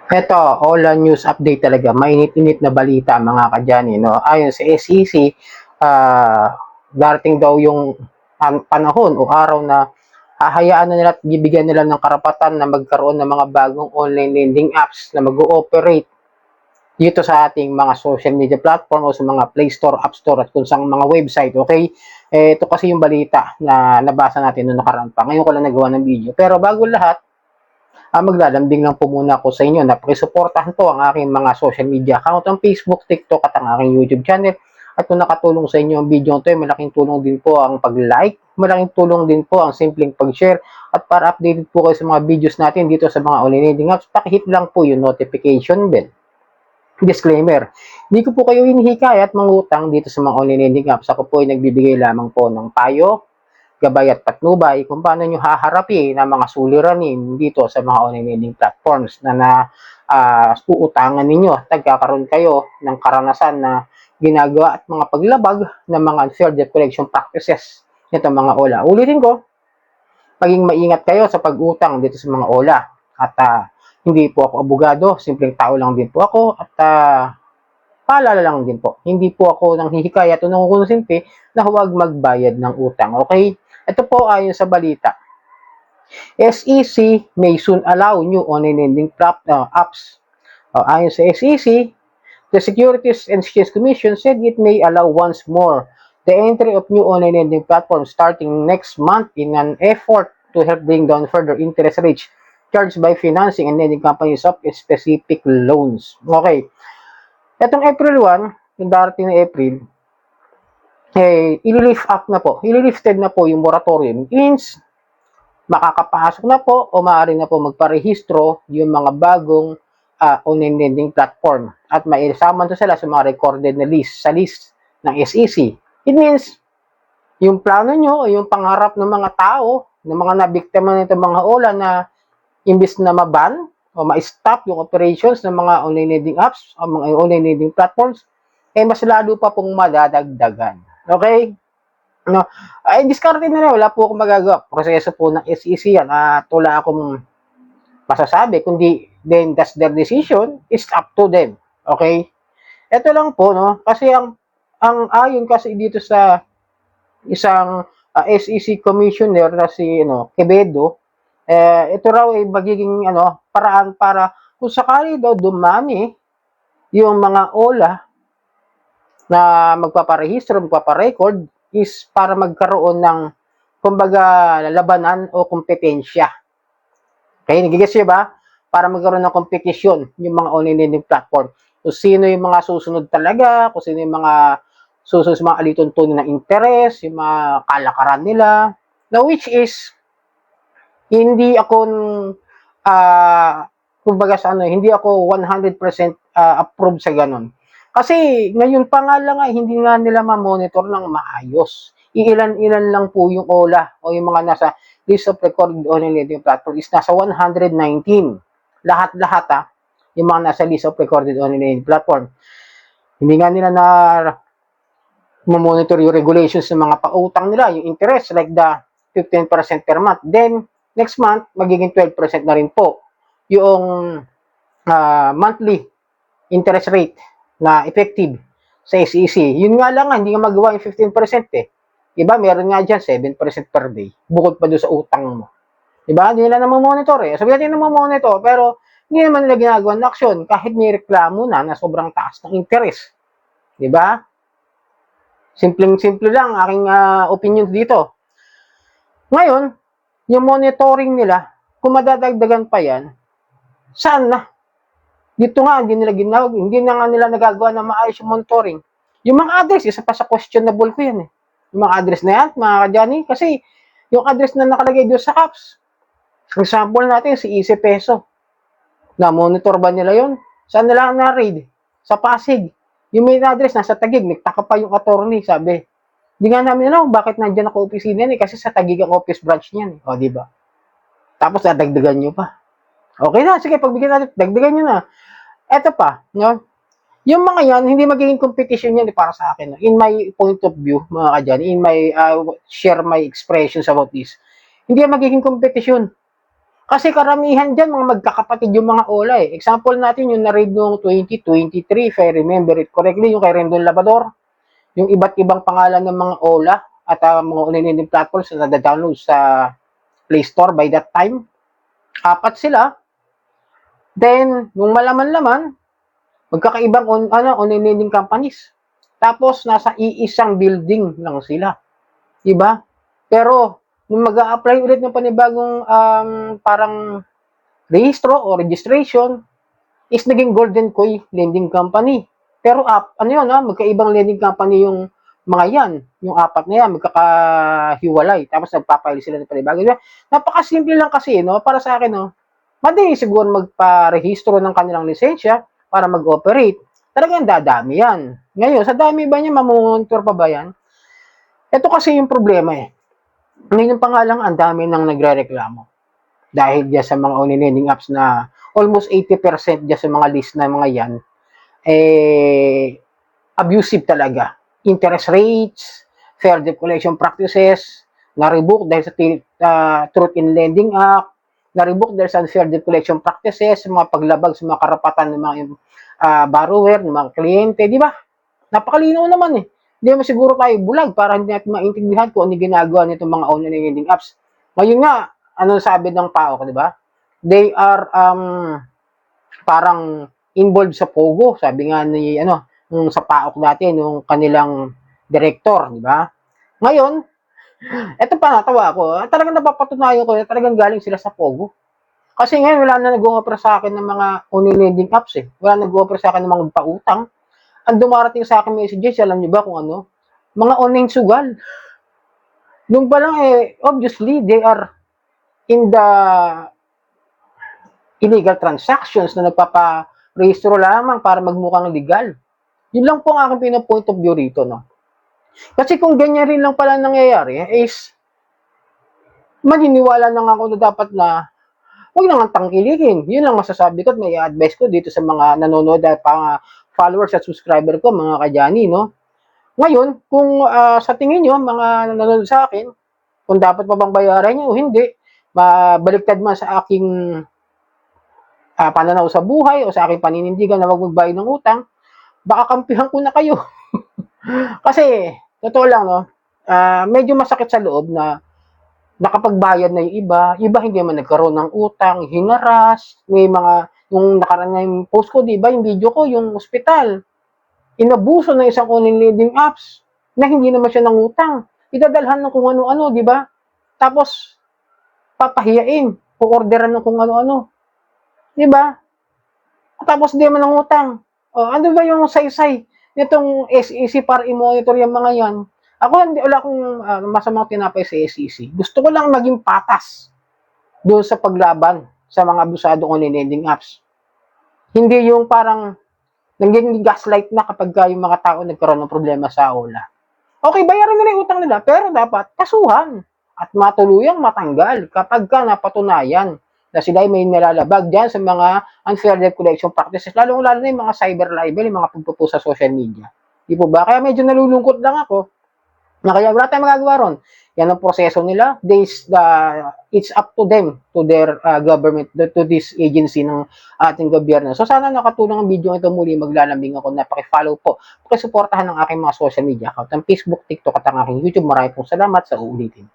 Eto, Ola News Update talaga, mainit-init na balita mga kadyani, no? Ayon sa SEC, darating daw yung panahon o araw na hahayaan na nila at bibigyan nila ng karapatan na magkaroon ng mga bagong online lending apps na mag-ooperate dito sa ating mga social media platform o sa mga Play Store, App Store at kung saan mga website, okay? Ito kasi yung balita na nabasa natin noong nakaraan pa. Ngayon ko lang nagawa ng video. Pero bago lahat, maglalambing lang po muna ako sa inyo na pakisuportahan po ang aking mga social media account, ang Facebook, TikTok at ang aking YouTube channel. At kung nakatulong sa inyo ang video ito, malaking tulong din po ang pag-like, malaking tulong din po ang simpleng pag-share. At para updated po kayo sa mga videos natin dito sa mga online lending apps, pakihit lang po yung notification bell. Disclaimer, hindi ko po kayo hinihikayat mangutang dito sa mga online lending apps. Ako po ay nagbibigay lamang po ng payo, gabay at patnubay kung paano nyo haharapin ang mga suliranin dito sa mga online lending platforms na uutangan ninyo at nagkakaroon kayo ng karanasan na ginagawa at mga paglabag ng mga unfair debt collection practices nito mga OLA. Ulitin ko, maging maingat kayo sa pag-utang dito sa mga OLA. At hindi po ako abogado, simpleng tao lang din po ako at paalala lang din po, hindi po ako nang hihikayat o nangukonsinti na huwag magbayad ng utang. Okay? Ito po ayon sa balita. SEC may soon allow new online lending apps. Ayon sa SEC, the Securities and Exchange Commission said it may allow once more the entry of new online lending platforms starting next month in an effort to help bring down further interest rates charged by financing and lending companies of specific loans. Okay. Etong April 1, yung darating na April, i-lift up na po, i-lifted na po yung moratorium. Means, makakapasok na po o maaari na po magparehistro yung mga bagong online lending platform at maisama to sila sa mga recorded na list, sa list ng SEC. It means, yung plano nyo o yung pangarap ng mga tao, ng mga nabiktima nito mga OLA na imbis na maban o ma-stop yung operations ng mga online lending apps o mga online lending platforms, mas lalo pa pong madadagdagan. Okay? No, ay diskarte na wala po akong magagawa. Proseso po ng SEC yan at wala akong masasabi kundi then that's their decision, it's up to them. Okay? Ito lang po no kasi ang ayon kasi dito sa isang SEC commissioner na si Quevedo, ito raw ay magiging paraan para kung sakali daw dumami yung mga OLA na magpaparehistro, magpaparecord is para magkaroon ng kumbaga labanan o kompetensya. Okay, nagigets niyo ba? Para magkaroon ng kompetisyon yung mga online lending platform. Kung sino yung mga susunod talaga, kung sino yung mga susunod sa mga alituntunin ng interes, yung mga kalakaran nila. Now, which is, hindi ako, kumbaga sa hindi ako 100% approved sa ganun. Kasi ngayon pa nga lang hindi nga nila ma-monitor ng maayos. Iilan-ilan lang po yung OLA o yung mga nasa list of recorded online lending platform is nasa 119. Lahat-lahat yung mga nasa list of recorded online lending platform. Hindi nga nila na monitor yung regulations ng mga pautang nila, yung interest like the 15% per month. Then, next month, magiging 12% na rin po yung monthly interest rate na effective sa SEC. Yun nga lang, hindi nga magawa yung 15% eh. Iba, meron nga dyan 7% per day. Bukod pa doon sa utang mo. Diba? Hindi nila namamonitor eh. Sabi natin namamonitor, pero hindi naman nila ginagawa ng aksyon kahit may reklamo na sobrang taas ng interest. Diba? Simpleng-simple lang aking opinion dito. Ngayon, yung monitoring nila, kung madadagdagan pa yan, saan na? Dito nga, hindi na nga nila nagagawa na maayos yung monitoring. Yung mga address, isa pa sa questionable ko yan eh. Yung mga address na yan, mga kadyani, kasi yung address na nakalagay doon sa apps, example natin, si Easy Peso. Na-monitor ba nila yon? Saan nila na-read? Sa Pasig. Yung main address, nasa Taguig, nagtaka pa yung attorney, sabi. Hindi nga namin alam bakit nandiyan ako opisina yan eh, kasi sa Taguig ang office branch niyan eh. O, di ba? Tapos dadagdagan nyo pa. Okay na, sige, pagbigyan natin, dagdagan nyo na. Eto pa, no? Yung mga yan, hindi magiging competition yan para sa akin. No? In my point of view, mga kadyan, in my, share my expressions about this, hindi yan magiging competition. Kasi karamihan dyan, mga magkakapatid yung mga OLA eh. Example natin yung na-raid noong 2023, if I remember it correctly, yung kay Rendon Labrador, yung iba't ibang pangalan ng mga OLA at mga online platforms na nada-download sa Play Store by that time. 4 sila. Then, nung malaman-laman, magkakaibang online companies. Tapos, nasa iisang building lang sila. Diba? Pero, nung mag-a-apply ulit ng panibagong parang rehistro o registration, is naging Golden Koi Lending Company. Pero magkaibang lending company yung mga yan. Yung 4 na yan, magkakahiwalay. Tapos nagpapile sila ng panibago. Napakasimple lang kasi, no? Para sa akin, no? Madali siguro magpa-rehistro ng kanilang lisensya para mag-operate. Talagang dadami yan. Ngayon, sa dami ba niya, mamonitor pa ba yan? Ito kasi yung problema eh. Ngayon pa nga lang, ang dami nang nagre-reklamo. Dahil dyan sa mga online lending apps na almost 80% dyan sa mga list na mga yan, abusive talaga. Interest rates, fair debt collection practices, na-revoke dahil sa Truth in Lending Act, na-revoke dahil sa unfair debt collection practices, mga paglabag sa mga karapatan ng mga borrower, ng mga kliyente, di ba? Napakalinaw naman eh. Hindi naman siguro tayo bulag para hindi natin maintindihan kung ano ginagawa nitong mga online lending apps. Ngayon nga, ano sabi ng PAOK, di ba? They are parang involved sa Pogo, sabi nga ni nung sa PAOK dati, nung kanilang director, di ba? Ngayon, eto pa natawa ako, talagang napapatunayan ko na talagang galing sila sa Pogo. Kasi ngayon wala na nag-o-offer sa akin ng mga online lending apps eh. Wala nag-o-offer sa akin ng mga pautang. Ang dumarating sa akin messages, alam niyo ba kung ano? Mga online sugal. Nung pa lang obviously they are in the illegal transactions na nagpapa-rehistro lamang para magmukhang legal. Yun lang po ang aking pinapoint of view rito, no? Kasi kung ganyan rin lang pala nangyayari, is maniniwala na ako na dapat na huwag nang tangkilikin. Yun lang masasabi ko at may advice ko dito sa mga nanonood at followers at subscriber ko, mga kadyani, no? Ngayon, kung sa tingin nyo, mga nanonood sa akin, kung dapat pa bang bayaran nyo o hindi, mabaliktad man sa aking pananaw sa buhay o sa aking paninindigan na huwag magbayad ng utang, baka kampihan ko na kayo. Kasi, totoo lang, no? Medyo masakit sa loob na nakapagbayad na yung iba hindi naman nagkaroon ng utang, hinaras, may mga, yung nakaraan na yung post ko, di ba, yung video ko, yung ospital, inabuso ng isang online lending apps na hindi naman siya nangutang. Idadalhan ng kung ano-ano, di ba? Tapos, papahiyain, orderan ng kung ano-ano. Di ba? Tapos, di naman nangutang. Ano ba yung saysay nitong SEC para i-monitor yung mga yan? Ako, wala akong masamang tinapay sa SEC. Gusto ko lang maging patas doon sa paglaban sa mga abusadong online lending apps. Hindi yung parang naging gaslight na kapag yung mga tao nagkaroon ng problema sa OLA. Okay, bayaran nila yung utang nila, pero dapat kasuhan at matuluyang matanggal kapag napatunayan na sila ay may nalalabag dyan sa mga unfair debt collection practices, lalong-lalo na yung mga cyber libel, yung mga pagpupo sa social media. Di po ba? Kaya medyo nalulungkot lang ako na kaya wala tayong magagawa ron. Yan ang proseso nila. It's up to them, to their government, to this agency ng ating gobyerno. So sana nakatulong ang video ito muli. Maglalambing ako na paki-follow po. Pakisuportahan ang aking mga social media account, ang Facebook, TikTok at ang aking YouTube. Maraming pong salamat sa uulitin.